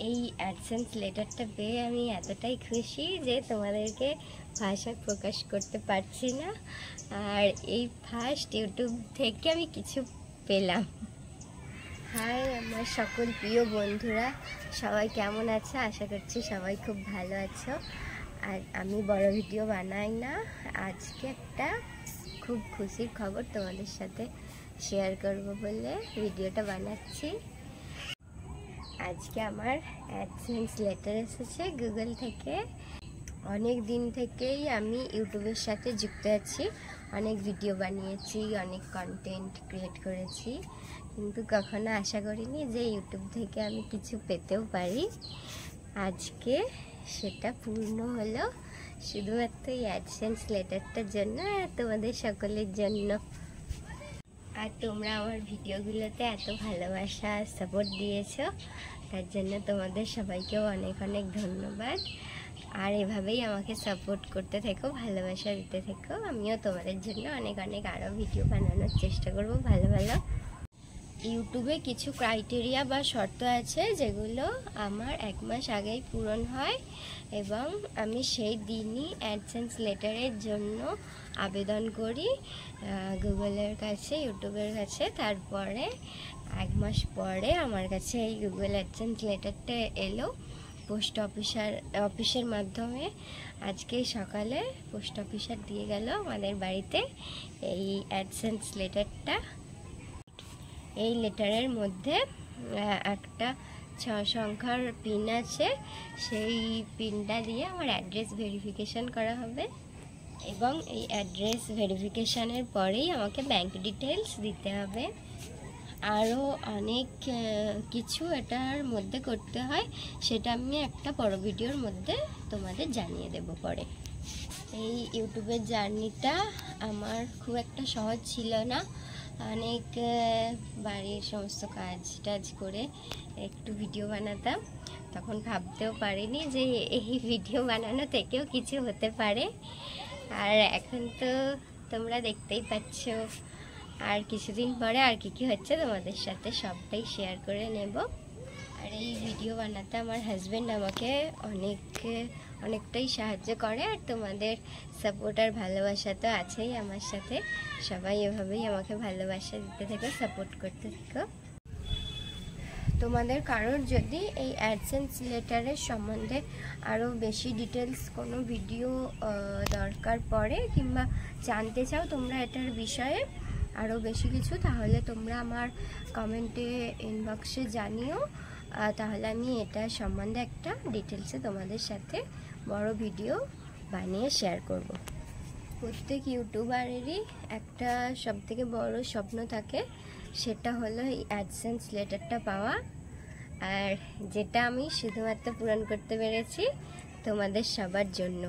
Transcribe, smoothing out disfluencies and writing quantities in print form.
এই অ্যাডসেন্স লেটারটা পেয়ে আমি এতটাই খুশি যে তোমাদেরকে ভাষায় প্রকাশ করতে পারছি না। আর এই ফার্স্ট ইউটিউব থেকে আমি কিছু পেলাম। হাই আমার সকল প্রিয় বন্ধুরা, সবাই কেমন আছে? আশা করছি সবাই খুব ভালো আছো। আর আমি বড় ভিডিও বানাই না, আজকে একটা খুব খুশির খবর তোমাদের সাথে শেয়ার করব বলে ভিডিওটা বানাচ্ছি। আজকে আমার অ্যাডসেন্স লেটার এসেছে গুগল থেকে। অনেক দিন থেকেই আমি ইউটিউবের সাথে যুক্ত আছি, অনেক ভিডিও বানিয়েছি, অনেক কন্টেন্ট ক্রিয়েট করেছি, কিন্তু কখনো আশা করিনি যে ইউটিউব থেকে আমি কিছু পেতেও পারি। আজকে সেটা পূর্ণ হলো, শুধুমাত্র এই অ্যাডসেন্স লেটারটার জন্য আর তোমাদের সকলের জন্য। আর তোমরা আমার ভিডিওগুলোতে এত ভালোবাসা সাপোর্ট দিয়েছো, তার জন্য তোমাদের সবাইকেও অনেক অনেক ধন্যবাদ। আর এভাবেই আমাকে সাপোর্ট করতে থেকো, ভালোবাসা দিতে থেকো। আমিও তোমাদের জন্য অনেক অনেক আরও ভিডিও বানানোর চেষ্টা করব ভালো ভালো। ইউটিউবে কিছু ক্রাইটেরিয়া বা শর্ত আছে যেগুলো আমার 1 মাস আগেই পূরণ হয়, এবং আমি সেই দিনই অ্যাডসেন্স লেটারের জন্য আবেদন করি গুগলের কাছে, ইউটিউবের কাছে। তারপরে 1 মাস পরে আমার কাছে এই গুগল অ্যাডসেন্স লেটারটা এলো পোস্ট অফিসের মাধ্যমে। আজকে সকালে পোস্ট অফিসার দিয়ে গেল আমাদের বাড়িতে এই অ্যাডসেন্স লেটারটা। এই লেটারের মধ্যে একটা 6 সংখ্যার পিন আছে, সেই পিনটা দিয়ে আমার অ্যাড্রেস ভেরিফিকেশন করা হবে, এবং এই অ্যাড্রেস ভেরিফিকেশানের পরেই আমাকে ব্যাংক ডিটেলস দিতে হবে। আরও অনেক কিছু এটার মধ্যে করতে হয়, সেটা আমি একটা বড় ভিডিওর মধ্যে তোমাদের জানিয়ে দেব পরে। এই ইউটিউবের জার্নিটা আমার খুব একটা সহজ ছিল না, অনেক বাড়ির সমস্ত কাজ টাজ করে একটু ভিডিও বানাতাম, তখন ভাবতেও পারিনি যে এই ভিডিও বানানো থেকেও কিছু হতে পারে। আর এখন তো তোমরা দেখতেই পাচ্ছ, আর কিছুদিন পরে আর কি হচ্ছে তোমাদের সাথে সবটাই শেয়ার করে নেব। আর এই ভিডিও বানাতে আমার হাজব্যান্ড আমাকে অনেকটাই সাহায্য করে, আর তোমাদের সাপোর্ট আর ভালোবাসা তো আছেই আমার সাথে। সবাই এভাবেই আমাকে ভালোবাসা দিতে থেকো, সাপোর্ট করতে থেকো। তোমাদের কারোর যদি এই অ্যাডসেন্স লেটারের সম্বন্ধে আরও বেশি ডিটেলস কোনো ভিডিও দরকার পড়ে, কিংবা জানতে চাও তোমরা এটার বিষয়ে আরও বেশি কিছু, তাহলে তোমরা আমার কমেন্টে ইনবক্সে জানিও, তাহলে আমি এটার সম্বন্ধে একটা ডিটেলসে তোমাদের সাথে বড় ভিডিও বানিয়ে শেয়ার করব। প্রত্যেক ইউটিউবারেরই একটা সবথেকে বড় স্বপ্ন থাকে, সেটা হলো এই অ্যাডসেন্স লেটারটা পাওয়া, আর যেটা আমি শুধুমাত্র পূরণ করতে পেরেছি তোমাদের সবার জন্য।